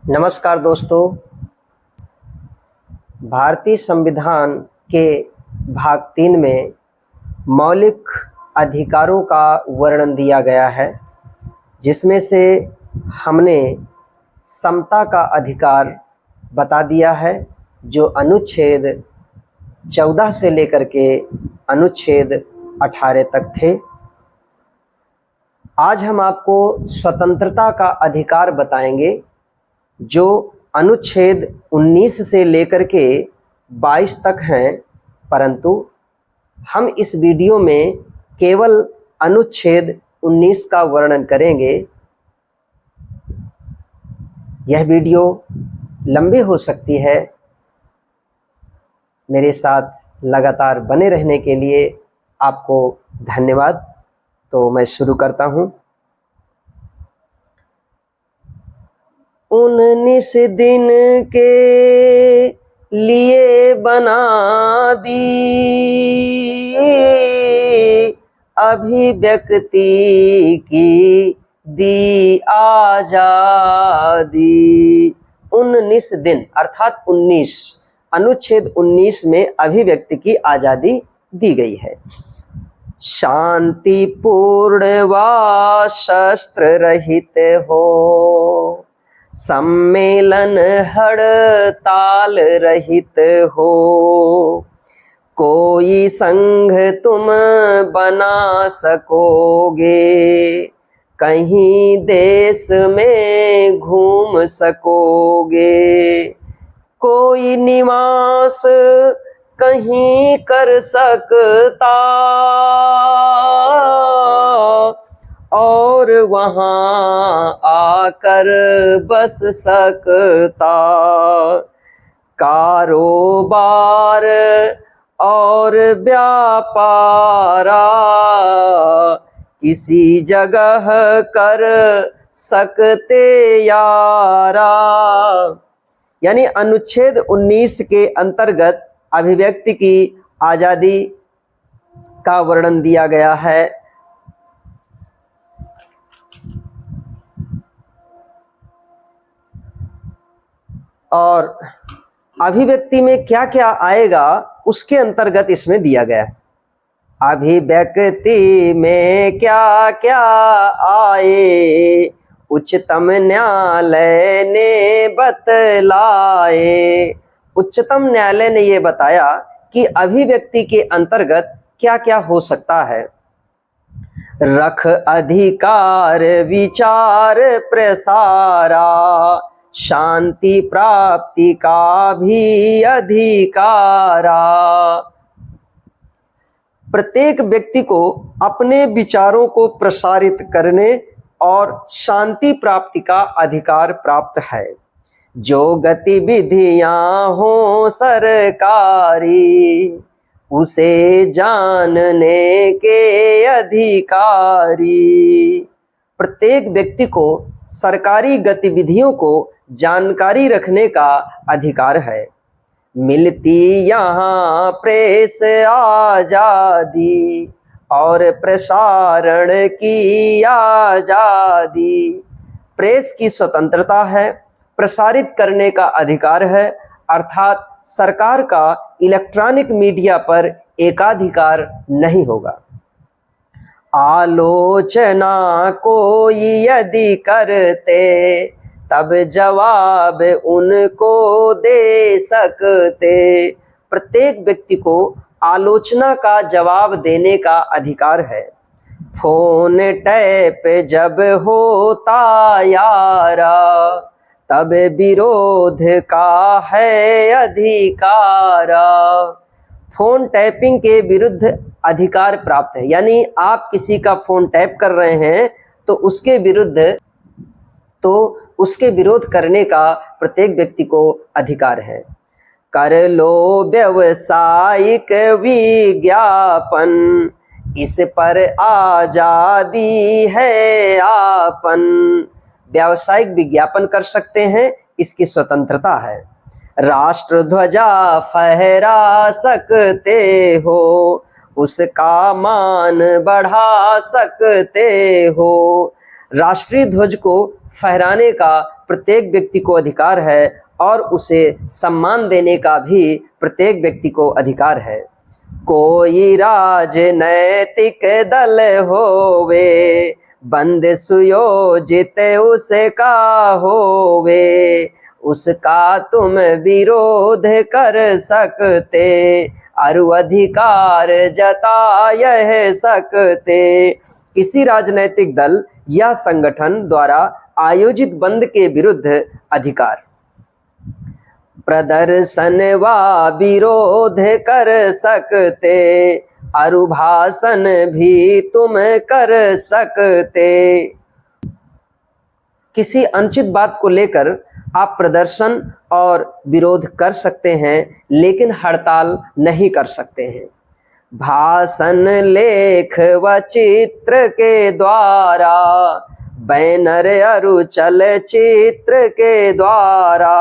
नमस्कार दोस्तों। भारतीय संविधान के भाग 3 में मौलिक अधिकारों का वर्णन दिया गया है, जिसमें से हमने समता का अधिकार बता दिया है, जो अनुच्छेद 14 से लेकर के अनुच्छेद 18 तक थे। आज हम आपको स्वतंत्रता का अधिकार बताएंगे, जो अनुच्छेद 19 से लेकर के 22 तक हैं, परंतु हम इस वीडियो में केवल अनुच्छेद 19 का वर्णन करेंगे। यह वीडियो लंबी हो सकती है। मेरे साथ लगातार बने रहने के लिए आपको धन्यवाद। तो मैं शुरू करता हूँ। 19 दिन के लिए बना दी अभिव्यक्ति की दी आजादी। 19 दिन अर्थात 19 अनुच्छेद 19 में अभिव्यक्ति की आजादी दी गई है। शांतिपूर्ण व शस्त्र रहित हो, सम्मेलन हड़ताल रहित हो, कोई संघ तुम बना सकोगे, कहीं देश में घूम सकोगे, कोई निवास कहीं कर सकता और वहाँ आकर बस सकता, कारोबार और व्यापारा किसी जगह कर सकते यारा। यानी अनुच्छेद 19 के अंतर्गत अभिव्यक्ति की आज़ादी का वर्णन दिया गया है। और अभिव्यक्ति में क्या क्या आएगा उसके अंतर्गत इसमें दिया गया है। अभिव्यक्ति में क्या क्या आए, उच्चतम न्यायालय ने बतलाए। उच्चतम न्यायालय ने ये बताया कि अभिव्यक्ति के अंतर्गत क्या क्या हो सकता है। रख अधिकार विचार प्रसारा, शांति प्राप्ति का भी अधिकारा। प्रत्येक व्यक्ति को अपने विचारों को प्रसारित करने और शांति प्राप्ति का अधिकार प्राप्त है। जो गतिविधियां हो सरकारी, उसे जानने के अधिकारी। प्रत्येक व्यक्ति को सरकारी गतिविधियों को जानकारी रखने का अधिकार है। मिलती यहाँ प्रेस आजादी और प्रसारण की आजादी। प्रेस की स्वतंत्रता है, प्रसारित करने का अधिकार है, अर्थात सरकार का इलेक्ट्रॉनिक मीडिया पर एकाधिकार नहीं होगा। आलोचना कोई यदि करते, तब जवाब उनको दे सकते। प्रत्येक व्यक्ति को आलोचना का जवाब देने का अधिकार है। फोन टैप जब होता यारा, तब विरोध का है अधिकारा। फोन टैपिंग के विरुद्ध अधिकार प्राप्त है। यानी आप किसी का फोन टैप कर रहे हैं तो उसके विरोध करने का प्रत्येक व्यक्ति को अधिकार है। कर लो व्यावसायिक विज्ञापन, इस पर आजादी है आपन। व्यावसायिक विज्ञापन कर सकते हैं, इसकी स्वतंत्रता है। राष्ट्र ध्वजा फहरा सकते हो, उसका मान बढ़ा सकते हो। राष्ट्रीय ध्वज को फहराने का प्रत्येक व्यक्ति को अधिकार है और उसे सम्मान देने का भी प्रत्येक व्यक्ति को अधिकार है। कोई राजनैतिक दल होवे, बंद सुयोजित उसका होवे, उसका तुम विरोध कर सकते, अरु अधिकार जता यह सकते। किसी राजनैतिक दल या संगठन द्वारा आयोजित बंद के विरुद्ध अधिकार, प्रदर्शन व विरोध कर सकते, अरु भाषण भी तुम कर सकते। किसी अनुचित बात को लेकर आप प्रदर्शन और विरोध कर सकते हैं, लेकिन हड़ताल नहीं कर सकते हैं। भाषण, लेख व चित्र के द्वारा, बैनर अरु चलचित्र के द्वारा,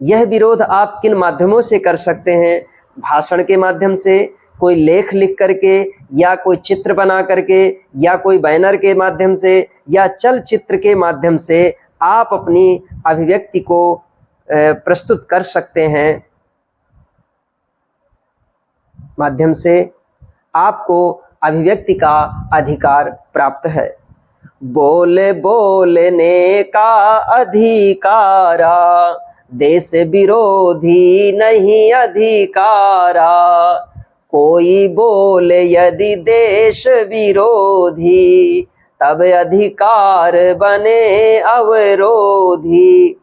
यह विरोध आप किन माध्यमों से कर सकते हैं? भाषण के माध्यम से, कोई लेख लिख करके, या कोई चित्र बना करके, या कोई बैनर के माध्यम से, या चलचित्र के माध्यम से आप अपनी अभिव्यक्ति को प्रस्तुत कर सकते हैं। माध्यम से आपको अभिव्यक्ति का अधिकार प्राप्त है। बोलने का अधिकारा, देश विरोधी नहीं अधिकारा। कोई बोले यदि देश विरोधी, तब अधिकार बने अवरोधी।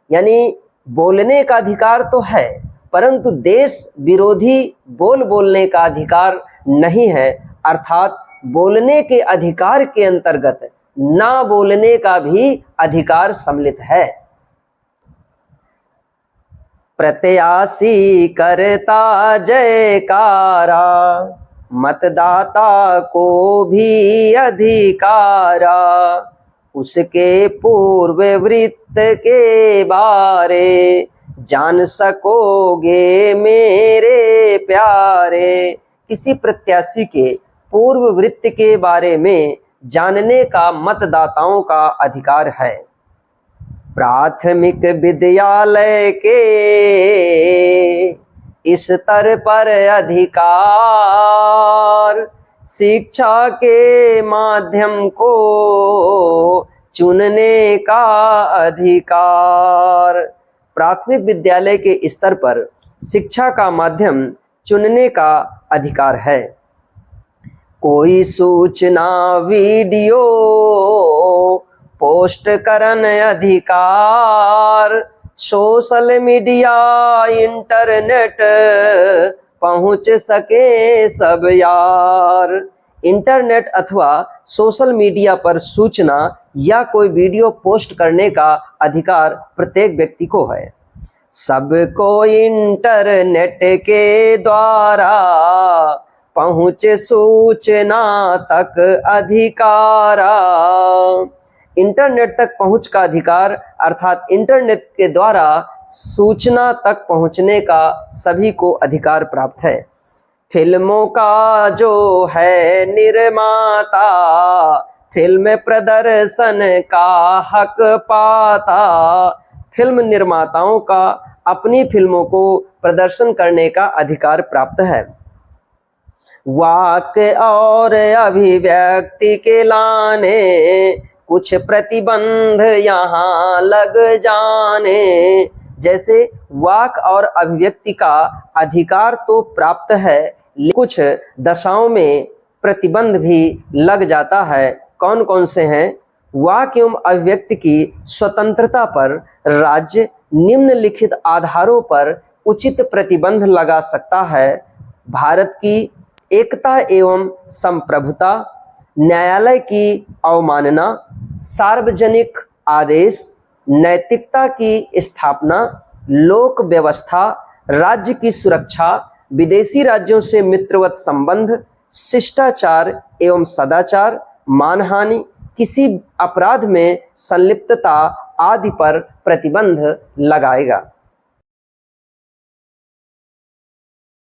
यानी बोलने का अधिकार तो है, परंतु देश विरोधी बोलने का अधिकार नहीं है। अर्थात बोलने के अधिकार के अंतर्गत ना बोलने का भी अधिकार सम्मिलित है। प्रत्याशी करता जयकारा, मतदाता को भी अधिकारा। उसके पूर्व वृत्त के बारे, जान सकोगे मेरे प्यारे। किसी प्रत्याशी के पूर्व वृत्त के बारे में जानने का मतदाताओं का अधिकार है। प्राथमिक विद्यालय के स्तर पर अधिकार, शिक्षा के माध्यम को चुनने का अधिकार। प्राथमिक विद्यालय के स्तर पर शिक्षा का माध्यम चुनने का अधिकार है। कोई सूचना वीडियो पोस्ट करन अधिकार, सोशल मीडिया इंटरनेट पहुंच सके सब यार। इंटरनेट अथवा सोशल मीडिया पर सूचना या कोई वीडियो पोस्ट करने का अधिकार प्रत्येक व्यक्ति को है। सबको इंटरनेट के द्वारा पहुँचे सूचना तक अधिकारा। इंटरनेट तक पहुँच का अधिकार अर्थात इंटरनेट के द्वारा सूचना तक पहुँचने का सभी को अधिकार प्राप्त है। फिल्मों का जो है निर्माता, फिल्म प्रदर्शन का हक पाता। फिल्म निर्माताओं का अपनी फिल्मों को प्रदर्शन करने का अधिकार प्राप्त है। वाक और अभिव्यक्ति के लाने कुछ प्रतिबंध यहाँ लग जाने। जैसे वाक और अभिव्यक्ति का अधिकार तो प्राप्त है, कुछ दशाओं में प्रतिबंध भी लग जाता है। कौन कौन से हैं? वाक एवं अभिव्यक्ति की स्वतंत्रता पर राज्य निम्नलिखित आधारों पर उचित प्रतिबंध लगा सकता है। भारत की एकता एवं संप्रभुता, न्यायालय की अवमानना, सार्वजनिक आदेश, नैतिकता की स्थापना, लोक व्यवस्था, राज्य की सुरक्षा, विदेशी राज्यों से मित्रवत संबंध, शिष्टाचार एवं सदाचार, मानहानि, किसी अपराध में संलिप्तता आदि पर प्रतिबंध लगाएगा।